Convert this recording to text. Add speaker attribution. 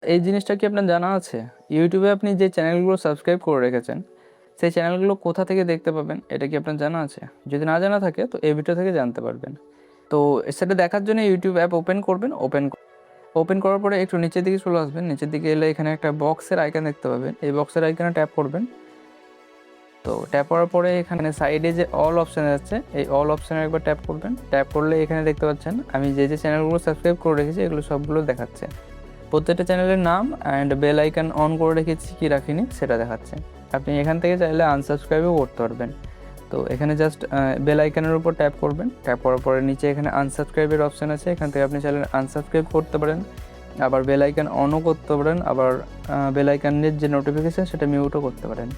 Speaker 1: এই জিনিসটা কি আপনার জানা আছে? ইউটিউবে আপনি যে চ্যানেলগুলো সাবস্ক্রাইব করে রেখেছেন, সেই চ্যানেলগুলো কোথা থেকে দেখতে পাবেন? এটা কি আপনার জানা আছে? যদি না জানা থাকে তো এই ভিডিও থেকে জানতে পারবেন। তো সেটা দেখার জন্য ইউটিউব অ্যাপ ওপেন করবেন। ওপেন করার পরে একটু নিচের দিকে চলে আসবেন। নিচের দিকে এলে এখানে একটা বক্সের আইকন দেখতে পাবেন। এই বক্সের আইকনে ট্যাপ করবেন। তো ট্যাপ করার পরে এখানে সাইডে যে অল অপশান আছে, এই অল অপশানে একবার ট্যাপ করবেন। ট্যাপ করলে এখানে দেখতে পাচ্ছেন আমি যে চ্যানেলগুলো সাবস্ক্রাইব করে রেখেছি এগুলো সবগুলো দেখাচ্ছে। প্রত্যেকটা চ্যানেলের নাম অ্যান্ড বেল আইকন অন করে রেখেছি কি রাখিনি সেটা দেখাচ্ছে। আপনি এখান থেকে চাইলে আনসাবস্ক্রাইবও করতে পারবেন। তো এখানে জাস্ট বেল আইকনের উপর ট্যাপ করবেন। ট্যাপ করার পরে নিচে এখানে আনসাবস্ক্রাইবের অপশান আছে, এখান থেকে আপনি চাইলে আনসাবস্ক্রাইব করতে পারেন। আবার বেল আইকন অনও করতে পারেন, আবার বেল আইকনের যে নোটিফিকেশান সেটা মিউটও করতে পারেন।